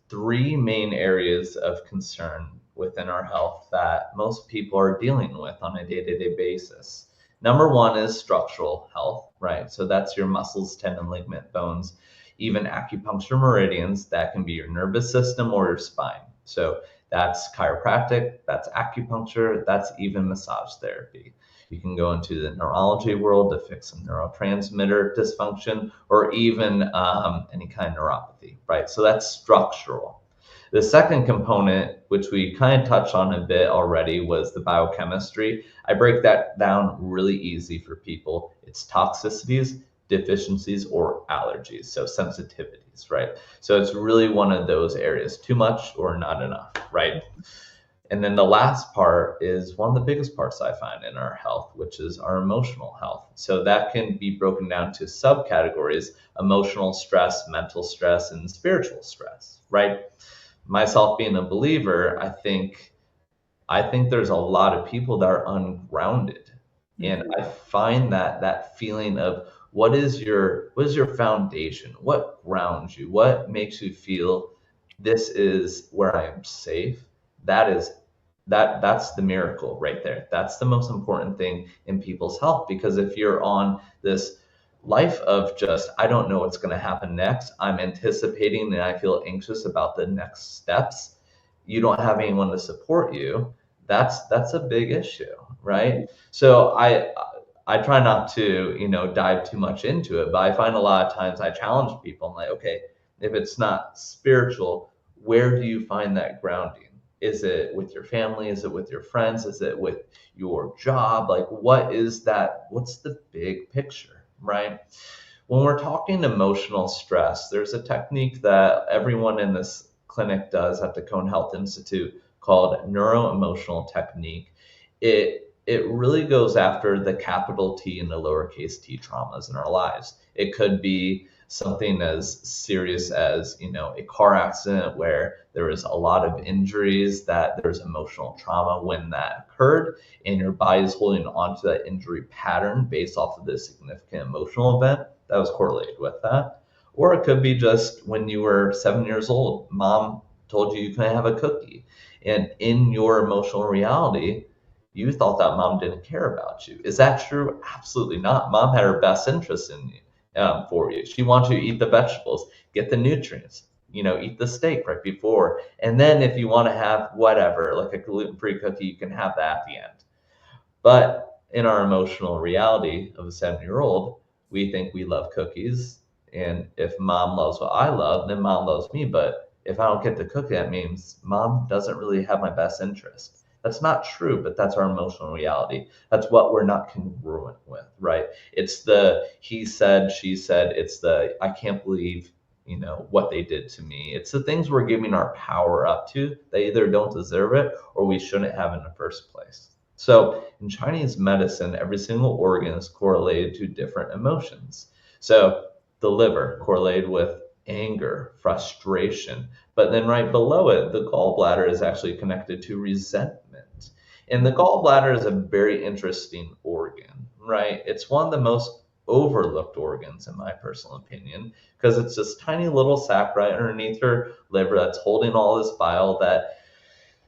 three main areas of concern within our health that most people are dealing with on a day-to-day basis. Number one is structural health, right? So that's your muscles, tendon, ligament, bones, even acupuncture meridians. That can be your nervous system or your spine. So that's chiropractic, that's acupuncture, that's even massage therapy. You can go into the neurology world to fix some neurotransmitter dysfunction or even any kind of neuropathy, right? So that's structural. The second component, which we kind of touched on a bit already, was the biochemistry. I break that down really easy for people. It's toxicities, deficiencies, or allergies, so sensitivities, right? So it's really one of those areas, too much or not enough, right? And then the last part is one of the biggest parts I find in our health, which is our emotional health. So that can be broken down to subcategories: emotional stress, mental stress, and spiritual stress, right? Myself being a believer, I think there's a lot of people that are ungrounded. And I find that feeling of what is your foundation? What grounds you? What makes you feel this is where I am safe? That is that's the miracle right there. That's the most important thing in people's health, because if you're on this life of just, I don't know what's going to happen next, I'm anticipating and I feel anxious about the next steps, you don't have anyone to support you, that's a big issue, right? So I try not to, dive too much into it, but I find a lot of times I challenge people. I'm like, okay, if it's not spiritual, where do you find that grounding? Is it with your family? Is it with your friends? Is it with your job? Like, what is that? What's the big picture, right? When we're talking emotional stress, there's a technique that everyone in this clinic does at the Cone Health Institute called neuro-emotional technique. It really goes after the capital T and the lowercase t traumas in our lives. It could be something as serious as, a car accident where there was a lot of injuries, that there's emotional trauma when that occurred, and your body is holding on to that injury pattern based off of this significant emotional event that was correlated with that. Or it could be just when you were 7 years old, mom told you you couldn't have a cookie. And in your emotional reality, you thought that mom didn't care about you. Is that true? Absolutely not. Mom had her best interest in you, for you. She wants you to eat the vegetables, get the nutrients, eat the steak right before. And then if you want to have whatever, like a gluten-free cookie, you can have that at the end. But in our emotional reality of a 7-year-old, we think we love cookies. And if mom loves what I love, then mom loves me. But if I don't get the cookie, that means mom doesn't really have my best interest. That's not true, but that's our emotional reality. That's what we're not congruent with, right? It's the he said, she said, it's the I can't believe, what they did to me. It's the things we're giving our power up to. They either don't deserve it or we shouldn't have in the first place. So in Chinese medicine, every single organ is correlated to different emotions. So the liver correlated with anger, frustration, but then right below it, the gallbladder is actually connected to resentment. And the gallbladder is a very interesting organ, right? It's one of the most overlooked organs, in my personal opinion, because it's this tiny little sac right underneath your liver that's holding all this bile that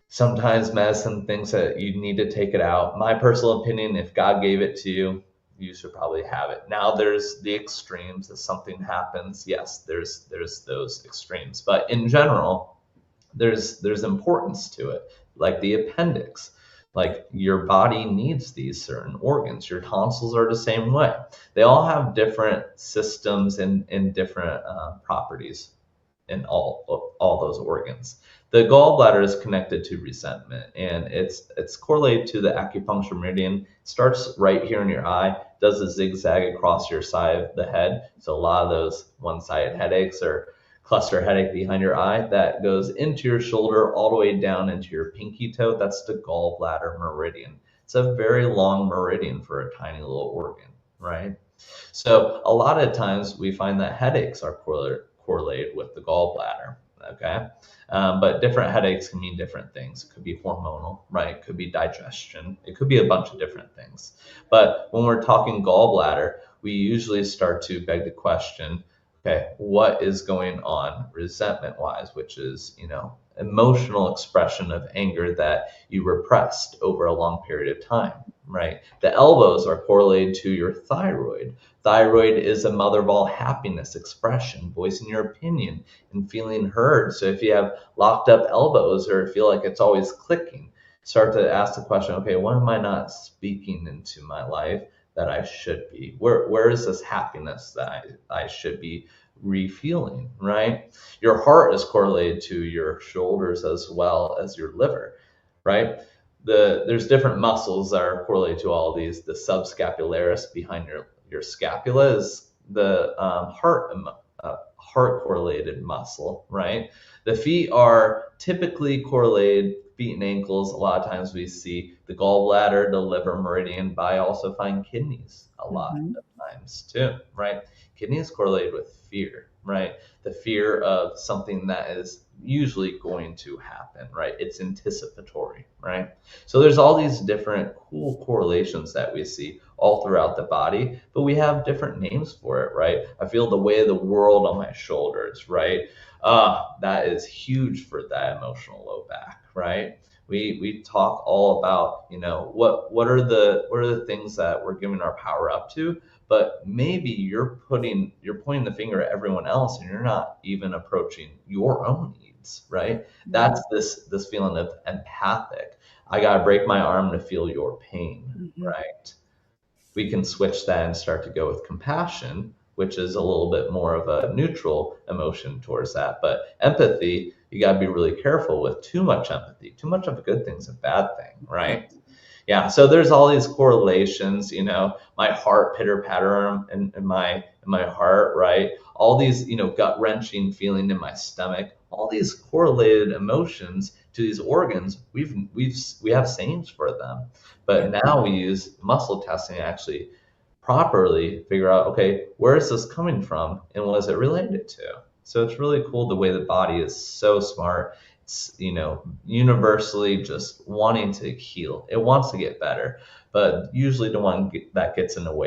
sometimes medicine thinks that you need to take it out. My personal opinion, if God gave it to you, you should probably have it. Now there's the extremes. If something happens, yes, there's those extremes. But in general, there's importance to it. Like the appendix. Like your body needs these certain organs. Your tonsils are the same way. They all have different systems and different properties in all those organs. The gallbladder is connected to resentment, and it's correlated to the acupuncture meridian. It starts right here in your eye, does a zigzag across your side of the head. So a lot of those one-sided headaches or cluster headache behind your eye, that goes into your shoulder all the way down into your pinky toe. That's the gallbladder meridian. It's a very long meridian for a tiny little organ, right? So a lot of times we find that headaches are correlated with the gallbladder. Okay. But different headaches can mean different things. It could be hormonal, right? It could be digestion. It could be a bunch of different things. But when we're talking gallbladder, we usually start to beg the question, Okay, what is going on resentment wise, which is, emotional expression of anger that you repressed over a long period of time, right? The elbows are correlated to your thyroid. Thyroid is a mother of all happiness expression, voicing your opinion and feeling heard. So if you have locked up elbows or feel like it's always clicking, start to ask the question, okay, what am I not speaking into my life that I should be? Where is this happiness that I should be refueling, right? Your heart is correlated to your shoulders as well as your liver, right? There's different muscles that are correlated to all of these. The subscapularis behind your scapula is the heart correlated muscle, right? The feet are typically correlated, feet and ankles. A lot of times we see the gallbladder, the liver meridian, but I also find kidneys a lot Mm-hmm. of times too, right? Kidneys correlated with fear, right? The fear of something that is usually going to happen, right? It's anticipatory, right? So there's all these different cool correlations that we see all throughout the body, but we have different names for it, right? I feel the weight of the world on my shoulders, right? That is huge for that emotional low back, right? We talk all about, what are the things that we're giving our power up to, but maybe you're pointing the finger at everyone else and you're not even approaching your own needs, right? Yeah. That's this feeling of empathic. I gotta break my arm to feel your pain, Mm-hmm. right? We can switch that and start to go with compassion, which is a little bit more of a neutral emotion towards that. But empathy, you got to be really careful with too much empathy. Too much of a good thing is a bad thing, right? Yeah, so there's all these correlations, my heart pitter patter in my heart, right? All these, gut wrenching feeling in my stomach, all these correlated emotions to these organs. We have sayings for them, but Yeah. now we use muscle testing to actually properly figure out, okay, where is this coming from and what is it related to? So it's really cool the way the body is so smart. It's, universally just wanting to heal. It wants to get better, but usually the one that gets in the way